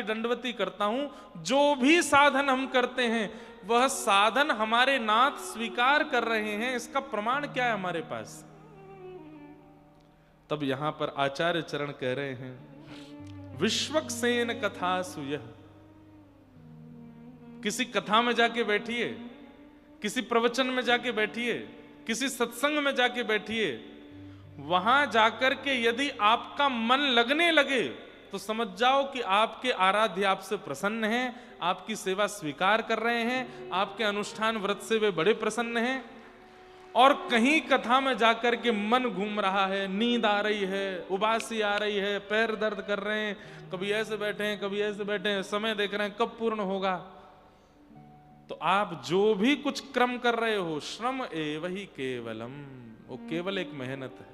दंडवती करता हूं, जो भी साधन हम करते हैं वह साधन हमारे नाथ स्वीकार कर रहे हैं, इसका प्रमाण क्या है हमारे पास? तब यहां पर आचार्य चरण कह रहे हैं, विश्वक्सेन कथा सुयह। किसी कथा में जाके बैठिए, किसी प्रवचन में जाके बैठिए, किसी सत्संग में जाके बैठिए, वहां जाकर के यदि आपका मन लगने लगे तो समझ जाओ कि आपके आराध्य आपसे प्रसन्न हैं, आपकी सेवा स्वीकार कर रहे हैं, आपके अनुष्ठान व्रत से वे बड़े प्रसन्न हैं। और कहीं कथा में जाकर के मन घूम रहा है, नींद आ रही है, उबासी आ रही है, पैर दर्द कर रहे हैं, कभी ऐसे बैठे हैं, कभी ऐसे बैठे हैं, समय देख रहे हैं कब पूर्ण होगा, तो आप जो भी कुछ क्रम कर रहे हो, श्रम एव ही केवलम, वो केवल एक मेहनत है,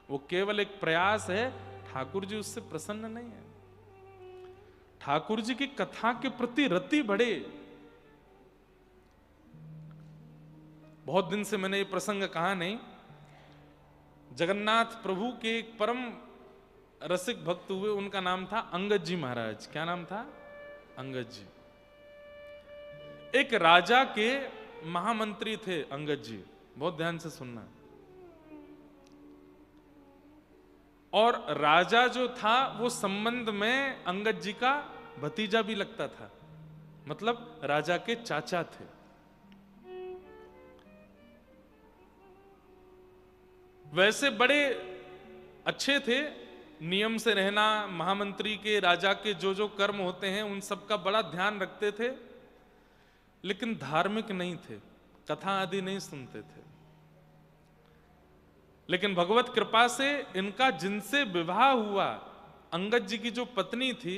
वो केवल एक प्रयास है। ठाकुर जी उससे प्रसन्न नहीं है। ठाकुर जी की कथा के प्रति रति बढ़े। बहुत दिन से मैंने ये प्रसंग कहा नहीं। जगन्नाथ प्रभु के एक परम रसिक भक्त हुए, उनका नाम था अंगद जी महाराज। क्या नाम था? अंगद जी। एक राजा के महामंत्री थे अंगद जी, बहुत ध्यान से सुनना। और राजा जो था वो संबंध में अंगद जी का भतीजा भी लगता था, मतलब राजा के चाचा थे। वैसे बड़े अच्छे थे, नियम से रहना, महामंत्री के, राजा के जो जो कर्म होते हैं उन सब का बड़ा ध्यान रखते थे, लेकिन धार्मिक नहीं थे, कथा आदि नहीं सुनते थे। लेकिन भगवत कृपा से इनका जिनसे विवाह हुआ, अंगद जी की जो पत्नी थी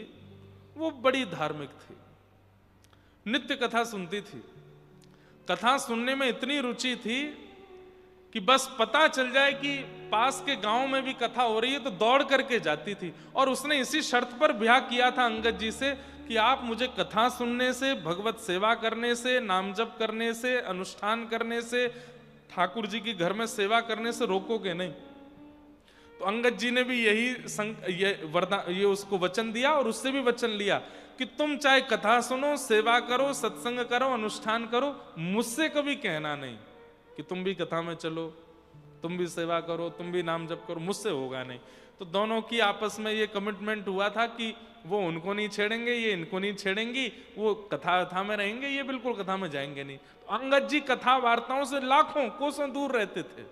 वो बड़ी धार्मिक थी, नित्य कथा सुनती थी। कथा सुनने में इतनी रुचि थी कि बस पता चल जाए कि पास के गांव में भी कथा हो रही है तो दौड़ करके जाती थी। और उसने इसी शर्त पर ब्याह किया था अंगद जी से कि आप मुझे कथा सुनने से, भगवत सेवा करने से, नाम जप करने से, अनुष्ठान करने से, ठाकुर जी की घर में सेवा करने से रोकोगे नहीं। तो अंगद जी ने भी ये उसको वचन दिया और उससे भी वचन लिया कि तुम चाहे कथा सुनो, सेवा करो, सत्संग करो, अनुष्ठान करो, मुझसे कभी कहना नहीं कि तुम भी कथा में चलो, तुम भी सेवा करो, तुम भी नाम जप करो, मुझसे होगा नहीं। तो दोनों की आपस में ये कमिटमेंट हुआ था कि वो उनको नहीं छेड़ेंगे, ये इनको नहीं छेड़ेंगी, वो कथा में रहेंगे, ये बिल्कुल कथा में जाएंगे नहीं। तो अंगद जी कथा वार्ताओं से लाखों कोसों दूर रहते थे।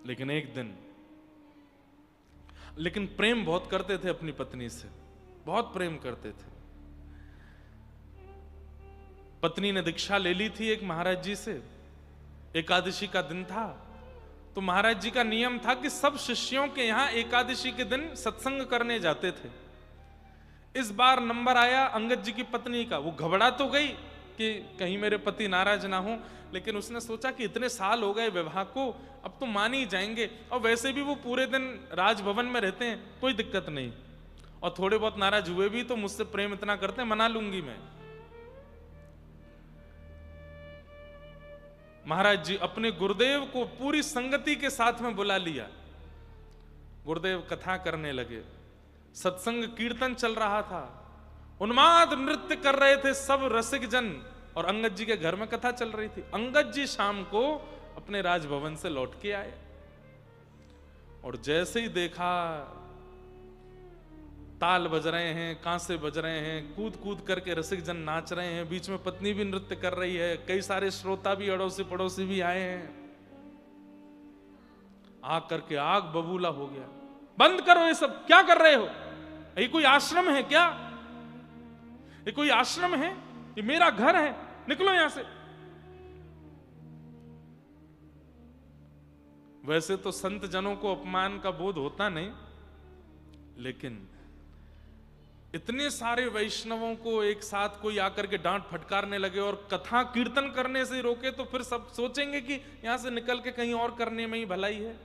लेकिन एक दिन, लेकिन प्रेम बहुत करते थे अपनी पत्नी से, बहुत प्रेम करते थे। पत्नी ने दीक्षा ले ली थी एक महाराज जी से, एकादशी का दिन था, तो महाराज जी का नियम था कि सब शिष्यों के यहां एकादशी के दिन सत्संग करने जाते थे। इस बार नंबर आया अंगद जी की पत्नी का। वो घबरा तो गई कि कहीं मेरे पति नाराज ना हो, लेकिन उसने सोचा कि इतने साल हो गए विवाह को, अब तो मान ही जाएंगे, और वैसे भी वो पूरे दिन राजभवन में रहते हैं, कोई दिक्कत नहीं, और थोड़े बहुत नाराज हुए भी तो मुझसे प्रेम इतना करते हैं, मना लूंगी मैं। महाराज जी अपने गुरुदेव को पूरी संगति के साथ में बुला लिया। गुरुदेव कथा करने लगे, सत्संग कीर्तन चल रहा था, उन्माद नृत्य कर रहे थे सब रसिक जन, और अंगद जी के घर में कथा चल रही थी। अंगद जी शाम को अपने राजभवन से लौट के आए, और जैसे ही देखा ताल बज रहे हैं, कांसे बज रहे हैं, कूद कूद करके रसिक जन नाच रहे हैं, बीच में पत्नी भी नृत्य कर रही है, कई सारे श्रोता भी, अड़ोसी पड़ोसी भी आए हैं। आग करके आग बबूला हो गया, बंद करो ये सब, क्या कर रहे हो? ये कोई आश्रम है क्या? ये कोई आश्रम है? ये मेरा घर है, निकलो यहां से। वैसे तो संत जनों को अपमान का बोध होता नहीं, लेकिन इतने सारे वैष्णवों को एक साथ कोई आकर के डांट फटकारने लगे और कथा कीर्तन करने से रोके, तो फिर सब सोचेंगे कि यहां से निकल के कहीं और करने में ही भलाई है।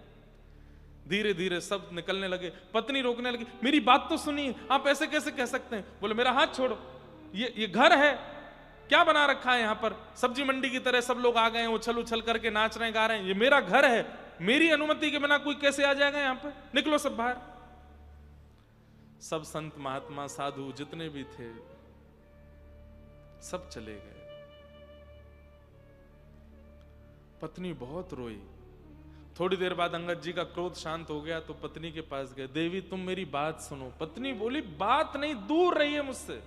धीरे धीरे सब निकलने लगे। पत्नी रोकने लगी, मेरी बात तो सुनिए, आप ऐसे कैसे कह सकते हैं? बोले मेरा हाथ छोड़ो, ये घर है, क्या बना रखा है यहाँ पर? सब्जी मंडी की तरह सब लोग आ गए हैं, उछल उछल करके नाच रहे हैं, गा रहे हैं। ये मेरा घर है, मेरी अनुमति के बिना कोई कैसे आ जाएगा यहाँ पर? निकलो सब बाहर। सब संत महात्मा साधु जितने भी थे सब चले गए। पत्नी बहुत रोई। थोड़ी देर बाद अंगद जी का क्रोध शांत हो गया तो पत्नी के पास गए, देवी तुम मेरी बात सुनो। पत्नी बोली, बात नहीं, दूर रहिए मुझसे।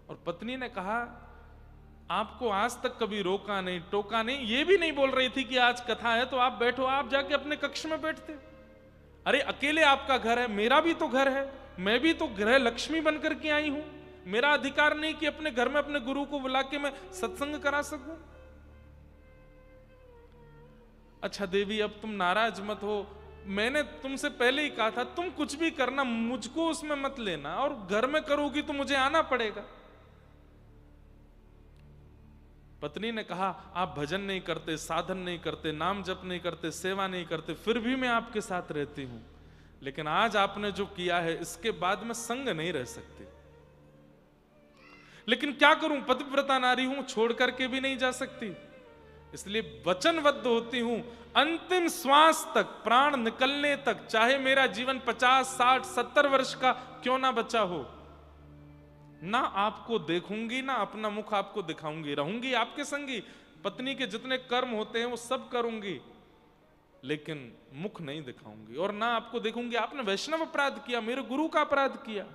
और पत्नी ने कहा, आपको आज तक कभी रोका नहीं टोका नहीं, ये भी नहीं बोल रही थी कि आज कथा है तो आप बैठो, आप जाके अपने कक्ष में बैठते। अरे अकेले आपका घर है, मेरा भी तो घर है, मैं भी तो गृह लक्ष्मी बनकर के आई हूं। मेरा अधिकार नहीं कि अपने घर में अपने गुरु को बुला के मैं सत्संग करा सकूं। अच्छा देवी अब तुम नाराज मत हो, मैंने तुमसे पहले ही कहा था तुम कुछ भी करना मुझको उसमें मत लेना, और घर में करोगी तो मुझे आना पड़ेगा। पत्नी ने कहा, आप भजन नहीं करते, साधन नहीं करते, नाम जप नहीं करते, सेवा नहीं करते, फिर भी मैं आपके साथ रहती हूं, लेकिन आज आपने जो किया है इसके बाद मैं संग नहीं रह सकती। लेकिन क्या करूं, पतिव्रता नारी हूं, छोड़ करके भी नहीं जा सकती, इसलिए वचनबद्ध होती हूं अंतिम श्वास तक, प्राण निकलने तक, चाहे मेरा जीवन 50, 60, 70 वर्ष का क्यों ना बचा हो, ना आपको देखूंगी, ना अपना मुख आपको दिखाऊंगी, रहूंगी आपके संगी। पत्नी के जितने कर्म होते हैं वो सब करूंगी, लेकिन मुख नहीं दिखाऊंगी, और ना आपको देखूंगी। आपने वैष्णव अपराध किया, मेरे गुरु का अपराध किया।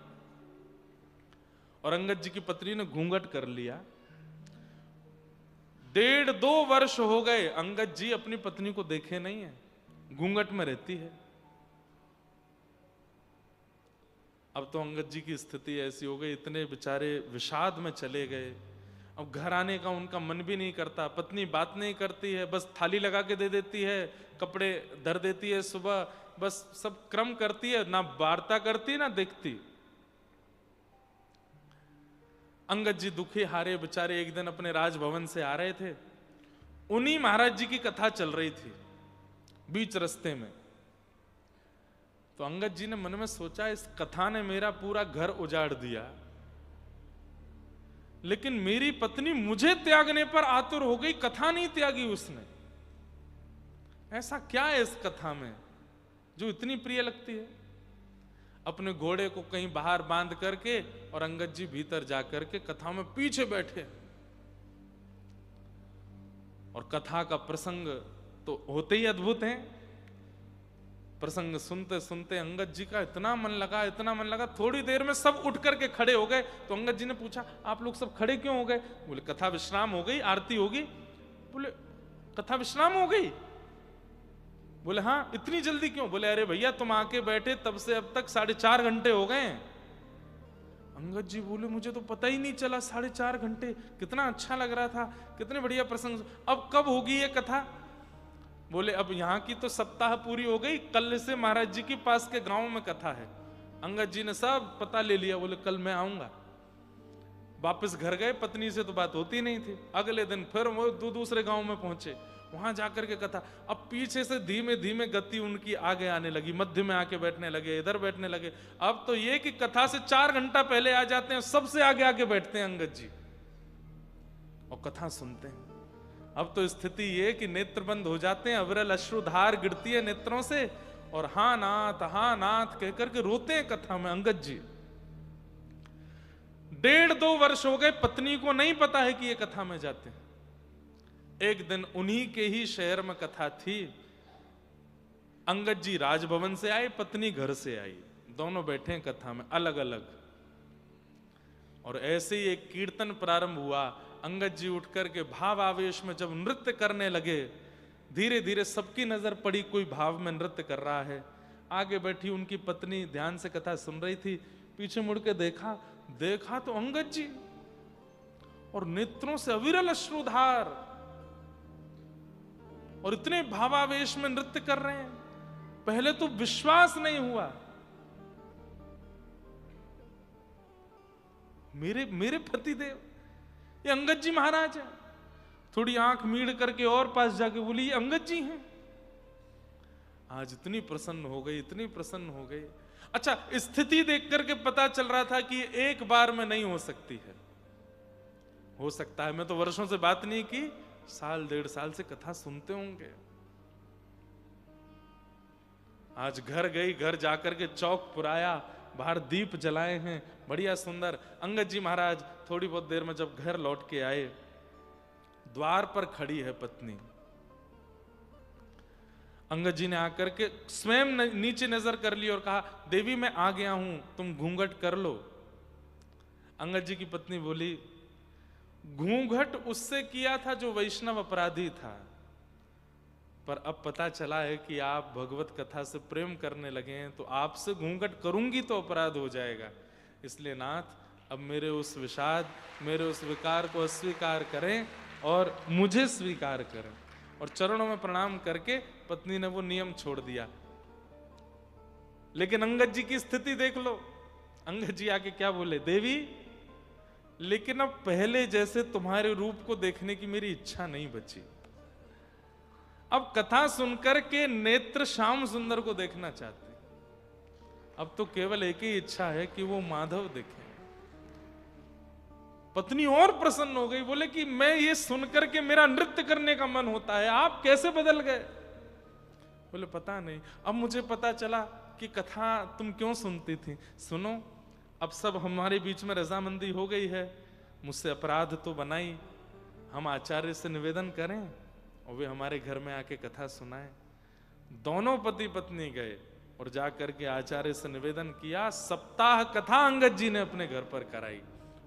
और अंगद जी की पत्नी ने घूंघट कर लिया। 1.5-2 वर्ष हो गए अंगद जी अपनी पत्नी को देखे नहीं है, घूंघट में रहती है। अब तो अंगद जी की स्थिति ऐसी हो गई, इतने बेचारे विषाद में चले गए। अब घर आने का उनका मन भी नहीं करता, पत्नी बात नहीं करती है, बस थाली लगा के दे देती है, कपड़े धर देती है सुबह, बस सब क्रम करती है, ना वार्ता करती ना देखती। अंगद जी दुखी हारे बेचारे एक दिन अपने राजभवन से आ रहे थे, उन्हीं महाराज जी की कथा चल रही थी बीच रास्ते में। तो अंगद जी ने मन में सोचा, इस कथा ने मेरा पूरा घर उजाड़ दिया, लेकिन मेरी पत्नी मुझे त्यागने पर आतुर हो गई, कथा नहीं त्यागी उसने। ऐसा क्या है इस कथा में जो इतनी प्रिय लगती है? अपने घोड़े को कहीं बाहर बांध करके और अंगद जी भीतर जाकर के कथा में पीछे बैठे, और कथा का प्रसंग तो होते ही अद्भुत है। प्रसंग सुनते सुनते अंगद जी का इतना मन लगा, इतना मन लगा, थोड़ी देर में सब उठ करके खड़े हो गए। तो अंगद जी ने पूछा, आप लोग सब खड़े क्यों हो गए? बोले कथा विश्राम हो गई, आरती होगी। बोले कथा विश्राम हो गई? बोले हाँ, इतनी जल्दी क्यों? बोले अरे भैया तुम आके बैठे तब से अब तक 4.5 घंटे हो गए। अंगद जी बोले मुझे तो पता ही नहीं चला, 4.5 घंटे, कितना अच्छा लग रहा था, कितने बढ़िया प्रसंग, अब कब होगी ये कथा? बोले अब यहाँ की तो सप्ताह पूरी हो गई, कल से महाराज जी के पास के गांव में कथा है। अंगद जी ने सब पता ले लिया, बोले कल मैं आऊंगा। वापस घर गए, पत्नी से तो बात होती नहीं थी। अगले दिन फिर वो दूसरे गांव में पहुंचे, वहां जाकर के कथा। अब पीछे से धीमे धीमे गति उनकी आगे आने लगी, मध्य में आके बैठने लगे, इधर बैठने लगे। अब तो ये कि कथा से 4 घंटा पहले आ जाते हैं, सबसे आगे आके बैठते हैं अंगद जी और कथा सुनते हैं। अब तो स्थिति ये कि नेत्र बंद हो जाते हैं, अविरल अश्रुधार गिरती है नेत्रों से, और हाँ नाथ कहकर के रोते हैं कथा में अंगद जी। 1.5-2 वर्ष हो गए, पत्नी को नहीं पता है कि ये कथा में जाते हैं। एक दिन उन्हीं के ही शहर में कथा थी। अंगद जी राजभवन से आए, पत्नी घर से आई, दोनों बैठे हैं कथा में अलग अलग। और ऐसे ही एक कीर्तन प्रारंभ हुआ। अंगद जी उठकर के भाव आवेश में जब नृत्य करने लगे, धीरे धीरे सबकी नजर पड़ी, कोई भाव में नृत्य कर रहा है। आगे बैठी उनकी पत्नी ध्यान से कथा सुन रही थी, पीछे मुड़ के देखा तो अंगद जी, और नेत्रों से अविरल अश्रुधार, और इतने भावावेश में नृत्य कर रहे हैं। पहले तो विश्वास नहीं हुआ, मेरे पतिदेव, ये अंगद जी महाराज है। थोड़ी आंख मीड़ करके और पास जाके बोली, ये अंगद जी हैं। आज इतनी प्रसन्न हो गई, इतनी प्रसन्न हो गई। अच्छा, स्थिति देख करके पता चल रहा था कि एक बार में नहीं हो सकती है, हो सकता है। मैं तो वर्षों से बात नहीं की, 1.5 साल से कथा सुनते होंगे। आज घर गई, घर जाकर के चौक पुराया, बाहर दीप जलाए हैं, बढ़िया सुंदर। अंगद जी महाराज थोड़ी बहुत देर में जब घर लौट के आए, द्वार पर खड़ी है पत्नी। अंगद जी ने आकर के स्वयं नीचे नजर कर ली और कहा, देवी मैं आ गया हूं, तुम घूंघट कर लो। अंगद जी की पत्नी बोली, घूंघट उससे किया था जो वैष्णव अपराधी था, पर अब पता चला है कि आप भगवत कथा से प्रेम करने लगे हैं, तो आपसे घूंघट करूंगी तो अपराध हो जाएगा। इसलिए नाथ, अब मेरे उस विषाद, मेरे उस विकार को अस्वीकार करें और मुझे स्वीकार करें। और चरणों में प्रणाम करके पत्नी ने वो नियम छोड़ दिया। लेकिन अंगद जी की स्थिति देख लो। अंगद जी आके क्या बोले, देवी लेकिन अब पहले जैसे तुम्हारे रूप को देखने की मेरी इच्छा नहीं बची। अब कथा सुनकर के नेत्र श्याम सुंदर को देखना चाहते। अब तो केवल एक ही इच्छा है कि वो माधव देखें। पत्नी और प्रसन्न हो गई, बोले कि मैं ये सुनकर के मेरा नृत्य करने का मन होता है, आप कैसे बदल गए? बोले पता नहीं, अब मुझे पता चला कि कथा तुम क्यों सुनती थी। सुनो, अब सब हमारे बीच में रजामंदी हो गई है, मुझसे अपराध तो बनाई, हम आचार्य से निवेदन करें और वे हमारे घर में आके कथा सुनाएं। दोनों पति पत्नी गए और जाकर के आचार्य से निवेदन किया। सप्ताह कथा अंगद जी ने अपने घर पर कराई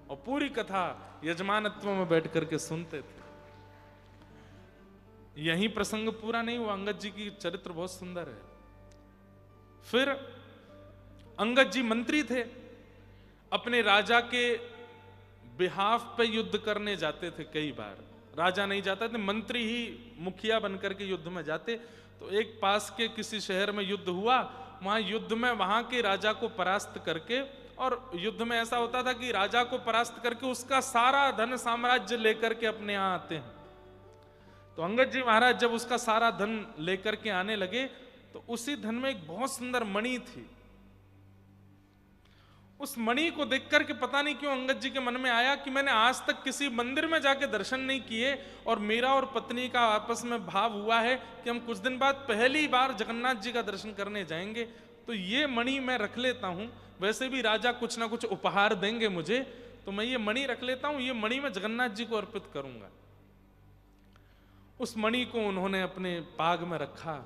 और पूरी कथा यजमानत्व में बैठ करके सुनते थे। यही प्रसंग पूरा नहीं हुआ, अंगद जी की चरित्र बहुत सुंदर है। फिर अंगद जी मंत्री थे, अपने राजा के बिहाफ पे युद्ध करने जाते थे। कई बार राजा नहीं जाता थे, मंत्री ही मुखिया बनकर के युद्ध में जाते। तो एक पास के किसी शहर में युद्ध हुआ, वहां युद्ध में वहां के राजा को परास्त करके, और युद्ध में ऐसा होता था कि राजा को परास्त करके उसका सारा धन साम्राज्य लेकर के अपने यहां आते हैं। तो अंगद जी महाराज जब उसका सारा धन लेकर के आने लगे, तो उसी धन में एक बहुत सुंदर मणि थी। उस मणि को देख करके पता नहीं क्यों अंगद जी के मन में आया कि मैंने आज तक किसी मंदिर में जाके दर्शन नहीं किए, और मेरा और पत्नी का आपस में भाव हुआ है कि हम कुछ दिन बाद पहली बार जगन्नाथ जी का दर्शन करने जाएंगे, तो ये मणि मैं रख लेता हूं। वैसे भी राजा कुछ ना कुछ उपहार देंगे मुझे, तो मैं ये मणि रख लेता हूं, ये मणि मैं जगन्नाथ जी को अर्पित करूंगा। उस मणि को उन्होंने अपने पाग में रखा।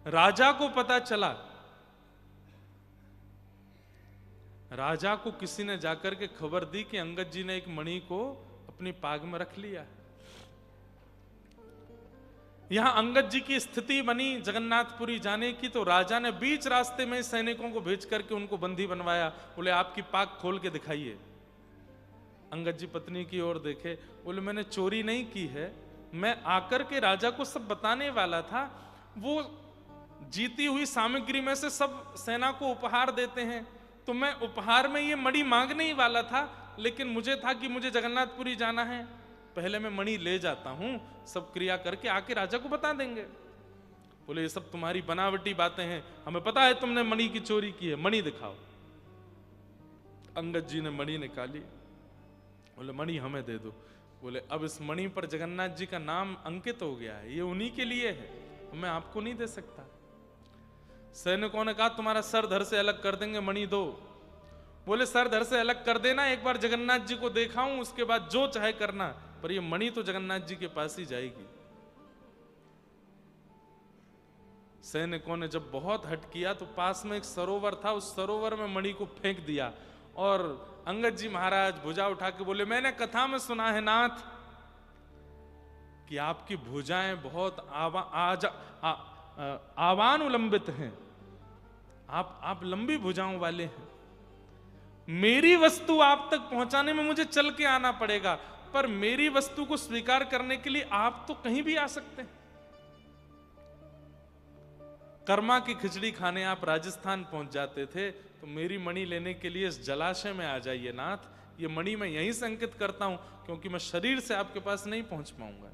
राजा को पता चला, राजा को किसी ने जाकर के खबर दी कि अंगद जी ने एक मणि को अपनी पाग में रख लिया। यहां अंगद जी की स्थिति बनी जगन्नाथपुरी जाने की, तो राजा ने बीच रास्ते में सैनिकों को भेज करके उनको बंदी बनवाया। बोले आपकी पाग खोल के दिखाइए। अंगद जी पत्नी की ओर देखे, बोले मैंने चोरी नहीं की है, मैं आकर के राजा को सब बताने वाला था। वो जीती हुई सामग्री में से सब सेना को उपहार देते हैं, तो मैं उपहार में ये मणि मांगने ही वाला था, लेकिन मुझे था कि मुझे जगन्नाथपुरी जाना है, पहले मैं मणि ले जाता हूं, सब क्रिया करके आके राजा को बता देंगे। बोले ये सब तुम्हारी बनावटी बातें हैं, हमें पता है तुमने मणि की चोरी की है, मणि दिखाओ। अंगद जी ने मणि निकाली। बोले मणि हमें दे दो। बोले अब इस मणि पर जगन्नाथ जी का नाम अंकित हो गया है, ये उन्हीं के लिए है, मैं आपको नहीं दे सकता। सैनिकों ने कहा तुम्हारा सर धड़ से अलग कर देंगे, मणि दो। बोले सर धड़ से अलग कर देना, एक बार जगन्नाथ जी को दिखाऊं, उसके बाद जो चाहे करना, पर ये मणि तो जगन्नाथ जी के पास ही जाएगी। सैनिकों ने जब बहुत हट किया, तो पास में एक सरोवर था, उस सरोवर में मणि को फेंक दिया। और अंगद जी महाराज भुजा उठा के बोले मैंने कथा में सुना है नाथ कि आपकी भुजाएं बहुत आवान उलंबित हैं, आप लंबी भुजाओं वाले हैं। मेरी वस्तु आप तक पहुंचाने में मुझे चल के आना पड़ेगा, पर मेरी वस्तु को स्वीकार करने के लिए आप तो कहीं भी आ सकते हैं। कर्मा की खिचड़ी खाने आप राजस्थान पहुंच जाते थे, तो मेरी मणि लेने के लिए इस जलाशय में आ जाइए नाथ, ये मणि मैं यहीं से अंकित करता हूं, क्योंकि मैं शरीर से आपके पास नहीं पहुंच पाऊंगा।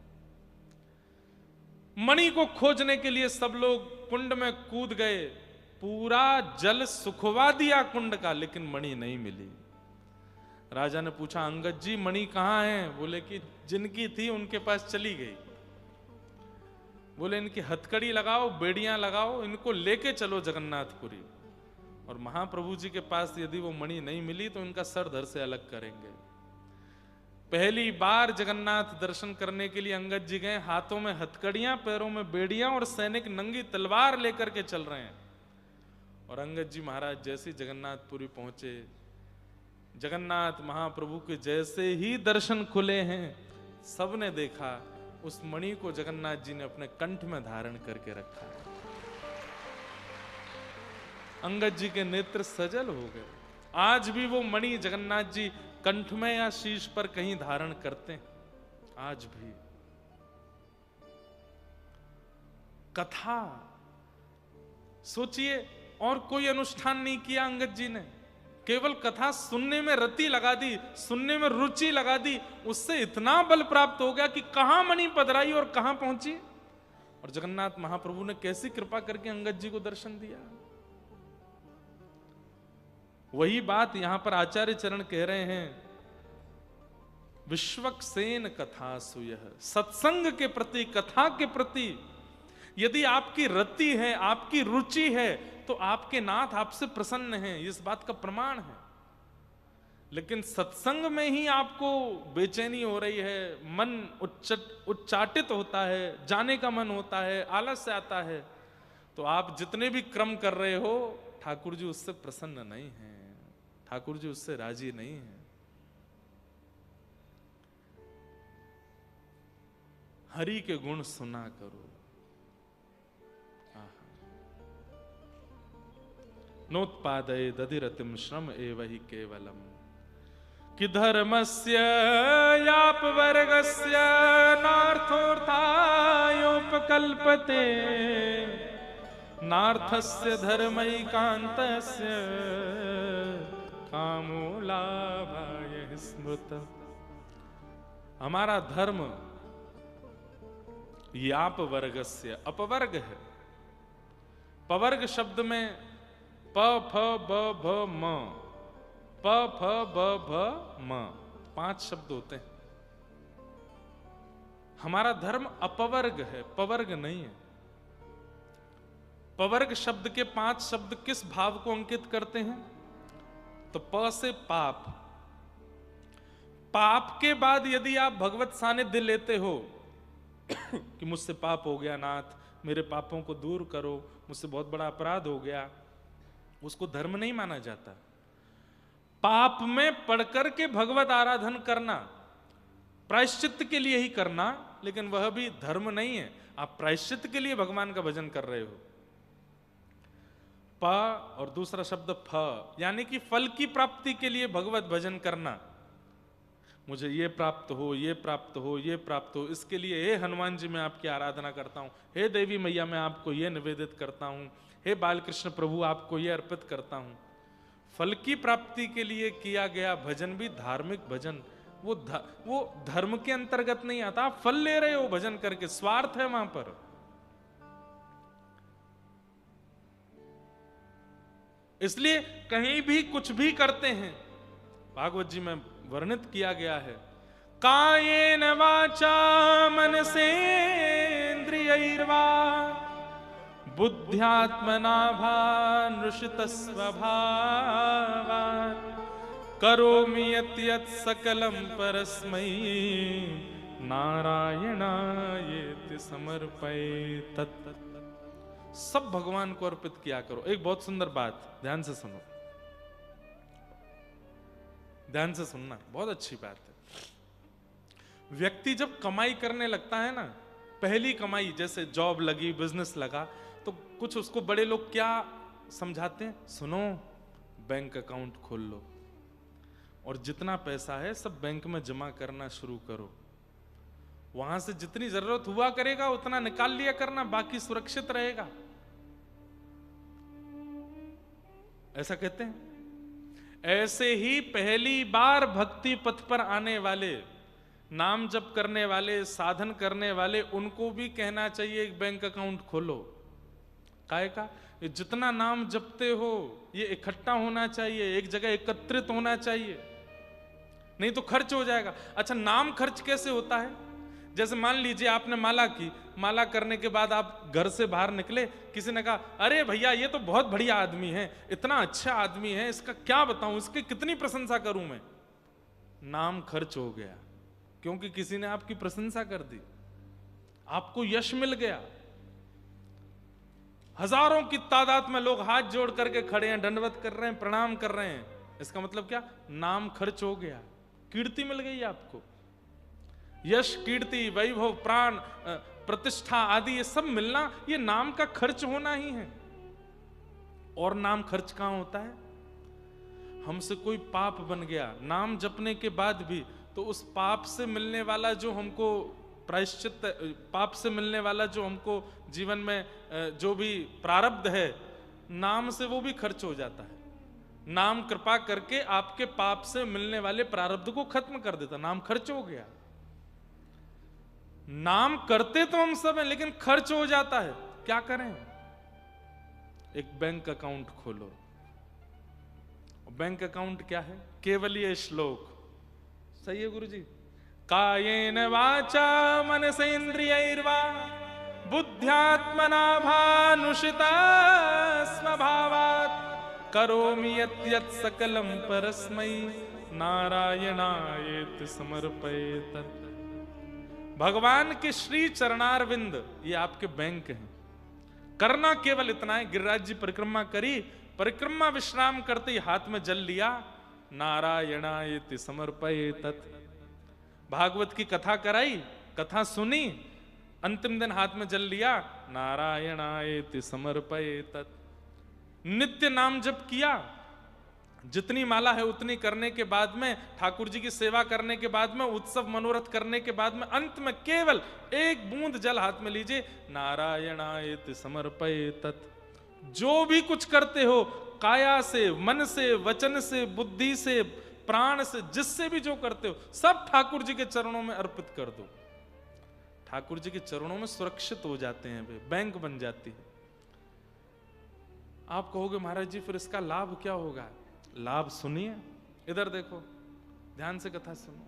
मणि को खोजने के लिए सब लोग कुंड में कूद गए, पूरा जल सुखवा दिया कुंड का, लेकिन मणि नहीं मिली। राजा ने पूछा अंगद जी मणि कहां है? बोले कि जिनकी थी उनके पास चली गई। बोले इनकी हथकड़ी लगाओ, बेड़ियां लगाओ, इनको लेके चलो जगन्नाथपुरी। और महाप्रभु जी के पास यदि वो मणि नहीं मिली तो इनका सर धड़ से अलग करेंगे। पहली बार जगन्नाथ दर्शन करने के लिए अंगद जी गए, हाथों में हथकड़ियां, पैरों में बेड़ियां और सैनिक नंगी तलवार लेकर के चल रहे हैं। और अंगद जी महाराज जैसे जगन्नाथपुरी पहुंचे, जगन्नाथ महाप्रभु के जैसे ही दर्शन खुले हैं, सबने देखा उस मणि को जगन्नाथ जी ने अपने कंठ में धारण करके रखा है। अंगद जी के नेत्र सजल हो गए। आज भी वो मणि जगन्नाथ जी कंठ में या शीश पर कहीं धारण करते हैं, आज भी। कथा सोचिए, और कोई अनुष्ठान नहीं किया अंगद जी ने, केवल कथा सुनने में रति लगा दी, सुनने में रुचि लगा दी, उससे इतना बल प्राप्त हो गया कि कहां मणि पधराई और कहां पहुंची। और जगन्नाथ महाप्रभु ने कैसी कृपा करके अंगद जी को दर्शन दिया। वही बात यहां पर आचार्य चरण कह रहे हैं, विश्वक्सेन कथा सुयः, सत्संग के प्रति, कथा के प्रति यदि आपकी रति है, आपकी रुचि है, तो आपके नाथ आपसे प्रसन्न हैं, इस बात का प्रमाण है। लेकिन सत्संग में ही आपको बेचैनी हो रही है, मन उच्चाटित होता है, जाने का मन होता है, आलस्य आता है, तो आप जितने भी क्रम कर रहे हो, ठाकुर जी उससे प्रसन्न नहीं हैं, ठाकुर जी उससे राजी नहीं हैं। हरि के गुण सुना करो। नोत्पादये दधिरतिम श्रम एव हि केवलम, कि धर्मस्य यापवर्गस्य नार्थोऽर्थायोपकल्पते, नार्थस्य धर्मैकान्तस्य कामो लाभाय स्मृत। हमारा धर्म याप वर्गस्य, अपवर्ग है। पवर्ग शब्द में प फ ब भ म, प फ ब भ म 5 शब्द होते हैं। हमारा धर्म अपवर्ग है, पवर्ग नहीं है। पवर्ग शब्द के 5 शब्द किस भाव को अंकित करते हैं? तो प से पाप, पाप के बाद यदि आप भगवत सानिध्य लेते हो कि मुझसे पाप हो गया नाथ, मेरे पापों को दूर करो, मुझसे बहुत बड़ा अपराध हो गया, उसको धर्म नहीं माना जाता। पाप में पढ़कर के भगवत आराधन करना, प्रायश्चित के लिए ही करना, लेकिन वह भी धर्म नहीं है। आप प्रायश्चित के लिए भगवान का भजन कर रहे हो। प और दूसरा शब्द फ, यानी कि फल की प्राप्ति के लिए भगवत भजन करना। मुझे ये प्राप्त हो, ये प्राप्त हो, ये प्राप्त हो, इसके लिए हे हनुमान जी मैं आपकी आराधना करता हूं, हे देवी मैया मैं आपको ये निवेदित करता हूं, हे बालकृष्ण प्रभु आपको ये अर्पित करता हूं। फल की प्राप्ति के लिए किया गया भजन भी धार्मिक भजन, वो धर्म के अंतर्गत नहीं आता। आप फल ले रहे हो भजन करके, स्वार्थ है वहां पर। इसलिए कहीं भी कुछ भी करते हैं, भागवत जी में वर्णित किया गया है, कायेन वाचा मनसेन्द्रियैर्वा बुद्ध्यात्मना भानुषितस्वभावात् करोमि यत् सकलं परस्मै नारायणायेति समर्पये तत्। सब भगवान को अर्पित किया करो। एक बहुत सुंदर बात, ध्यान से सुनो, ध्यान से सुनना, बहुत अच्छी बात है। व्यक्ति जब कमाई करने लगता है ना, पहली कमाई, जैसे जॉब लगी, बिजनेस लगा, तो कुछ उसको बड़े लोग क्या समझाते हैं? सुनो, बैंक अकाउंट खोल लो और जितना पैसा है सब बैंक में जमा करना शुरू करो, वहां से जितनी जरूरत हुआ करेगा उतना निकाल लिया करना, बाकी सुरक्षित रहेगा, ऐसा कहते हैं। ऐसे ही पहली बार भक्ति पथ पर आने वाले, नाम जप करने वाले, साधन करने वाले, उनको भी कहना चाहिए एक बैंक अकाउंट खोलो। काहे का? जितना नाम जपते हो ये इकट्ठा होना चाहिए, एक जगह एकत्रित होना चाहिए, नहीं तो खर्च हो जाएगा। अच्छा, नाम खर्च कैसे होता है? जैसे मान लीजिए आपने माला की, माला करने के बाद आप घर से बाहर निकले, किसी ने कहा अरे भैया ये तो बहुत बढ़िया आदमी है, इतना अच्छा आदमी है, इसका क्या बताऊं, इसकी कितनी प्रशंसा करूं मैं। नाम खर्च हो गया, क्योंकि किसी ने आपकी प्रशंसा कर दी, आपको यश मिल गया। हजारों की तादाद में लोग हाथ जोड़ करके खड़े हैं, दंडवत कर रहे हैं, प्रणाम कर रहे हैं। इसका मतलब क्या? नाम खर्च हो गया, कीर्ति मिल गई आपको। यश, कीर्ति, वैभव, प्राण, प्रतिष्ठा आदि ये सब मिलना, ये नाम का खर्च होना ही है। और नाम खर्च कहां होता है? हमसे कोई पाप बन गया, नाम जपने के बाद भी, तो उस पाप से मिलने वाला जो हमको प्रायश्चित, पाप से मिलने वाला जो हमको जीवन में जो भी प्रारब्ध है, नाम से वो भी खर्च हो जाता है। नाम कृपा करके आपके पाप से मिलने वाले प्रारब्ध को खत्म कर देता, नाम खर्च हो गया। नाम करते तो हम सब हैं, लेकिन खर्च हो जाता है। क्या करें? एक बैंक अकाउंट खोलो। बैंक अकाउंट क्या है? केवल ये श्लोक सही है गुरुजी? कायेन वाचा मनसेन्द्रियैर्वा बुद्ध्यात्मना भानुषिता स्वभावात् करोमि यत् सकलं परस्मै नारायणायेति समर्पयेत्। भगवान के श्री चरणारविंद ये आपके बैंक हैं। करना केवल इतना है, गिरिराज जी परिक्रमा करी, परिक्रमा विश्राम करते ही हाथ में जल लिया, नारायणायेति समर्पयेत्। भागवत की कथा कराई, कथा सुनी, अंतिम दिन हाथ में जल लिया, नारायणायेति समर्पयेत्। नित्य नाम जप किया, जितनी माला है उतनी करने के बाद में, ठाकुर जी की सेवा करने के बाद में, उत्सव मनोरथ करने के बाद में, अंत में केवल एक बूंद जल हाथ में लीजिए, नारायणायेति समर्पयेत्। जो भी कुछ करते हो, काया से, मन से, वचन से, बुद्धि से, प्राण से, जिससे भी जो करते हो, सब ठाकुर जी के चरणों में अर्पित कर दो। ठाकुर जी के चरणों में सुरक्षित हो जाते हैं वे, बैंक बन जाती है। आप कहोगे महाराज जी फिर इसका लाभ क्या होगा? लाभ सुनिए, इधर देखो, ध्यान से कथा सुनो।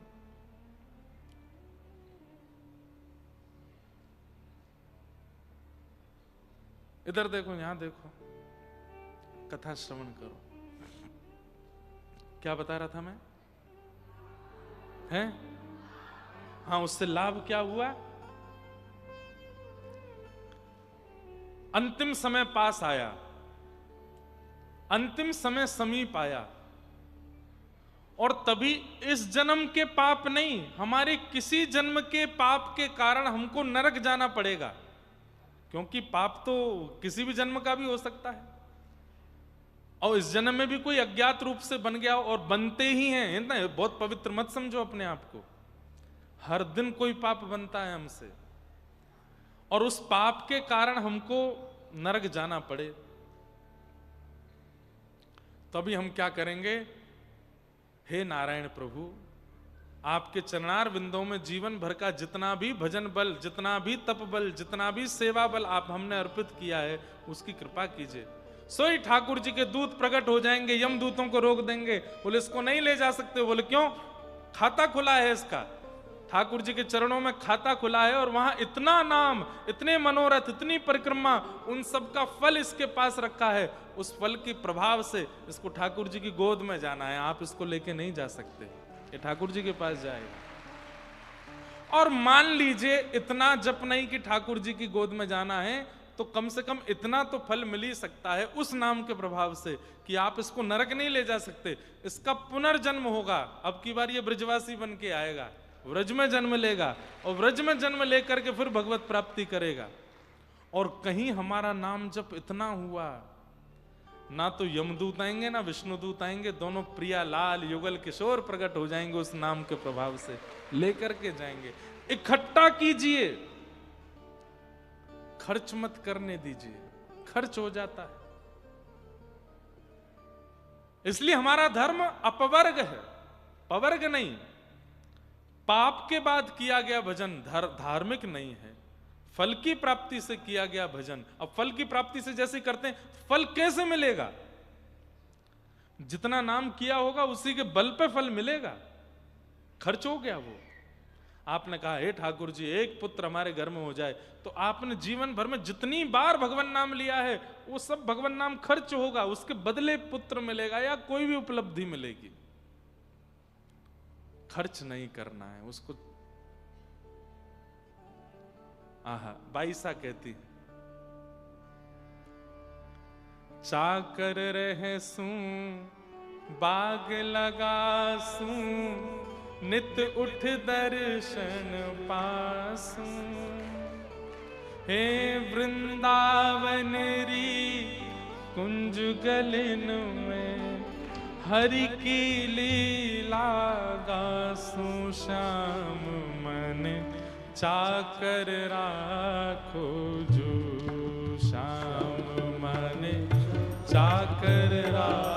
इधर देखो, यहां देखो, कथा श्रवण करो। क्या बता रहा था मैं? हैं? हाँ, उससे लाभ क्या हुआ? अंतिम समय पास आया, अंतिम समय समीप आया, और तभी इस जन्म के पाप नहीं, हमारे किसी जन्म के पाप के कारण हमको नरक जाना पड़ेगा, क्योंकि पाप तो किसी भी जन्म का भी हो सकता है। और इस जन्म में भी कोई अज्ञात रूप से बन गया, और बनते ही हैं ना, बहुत पवित्र मत समझो अपने आप को। हर दिन कोई पाप बनता है हमसे, और उस पाप के कारण हमको नरक जाना पड़े, तभी हम क्या करेंगे? हे नारायण प्रभु, आपके चरणार बिंदों में जीवन भर का जितना भी भजन बल, जितना भी तप बल, जितना भी सेवा बल आप हमने अर्पित किया है, उसकी कृपा कीजिए। सोई ठाकुर जी के दूत प्रकट हो जाएंगे, यम दूतों को रोक देंगे, बोले इसको नहीं ले जा सकते। बोले क्यों? खाता खुला है इसका, ठाकुर जी के चरणों में खाता खुला है, और वहां इतना नाम, इतने मनोरथ, इतनी परिक्रमा, उन सब का फल इसके पास रखा है। उस फल के प्रभाव से इसको ठाकुर जी की गोद में जाना है, आप इसको लेके नहीं जा सकते, ये ठाकुर जी के पास जाएगा। और मान लीजिए इतना जप नहीं कि ठाकुर जी की गोद में जाना है, तो कम से कम इतना तो फल मिल ही सकता है उस नाम के प्रभाव से कि आप इसको नरक नहीं ले जा सकते, इसका पुनर्जन्म होगा। अब की बार ये ब्रजवासी बन के आएगा, व्रज में जन्म लेगा, और व्रज में जन्म लेकर के फिर भगवत प्राप्ति करेगा। और कहीं हमारा नाम जप इतना हुआ, ना तो यमदूत आएंगे ना विष्णुदूत आएंगे, दोनों प्रिया लाल युगल किशोर प्रकट हो जाएंगे, उस नाम के प्रभाव से लेकर के जाएंगे। इकट्ठा कीजिए, खर्च मत करने दीजिए, खर्च हो जाता है। इसलिए हमारा धर्म अपवर्ग है, पवर्ग नहीं। पाप के बाद किया गया भजन धार्मिक नहीं है, फल की प्राप्ति से किया गया भजन। अब फल की प्राप्ति से जैसे करते हैं, फल कैसे मिलेगा? जितना नाम किया होगा उसी के बल पे फल मिलेगा, खर्च हो गया वो। आपने कहा हे ठाकुर जी एक पुत्र हमारे घर में हो जाए, तो आपने जीवन भर में जितनी बार भगवान नाम लिया है वो सब भगवान नाम खर्च होगा, उसके बदले पुत्र मिलेगा या कोई भी उपलब्धि मिलेगी। खर्च नहीं करना है उसको। आहा, बाईसा कहती है, चाकर रहे सू बाग लगा सू, नित उठ दर्शन पासू, हे वृंदावन री कुंज गलिन में, हरि की लीला गासू, श्याम मन चाकर राखो जो, श्याम मन चाकर राखो।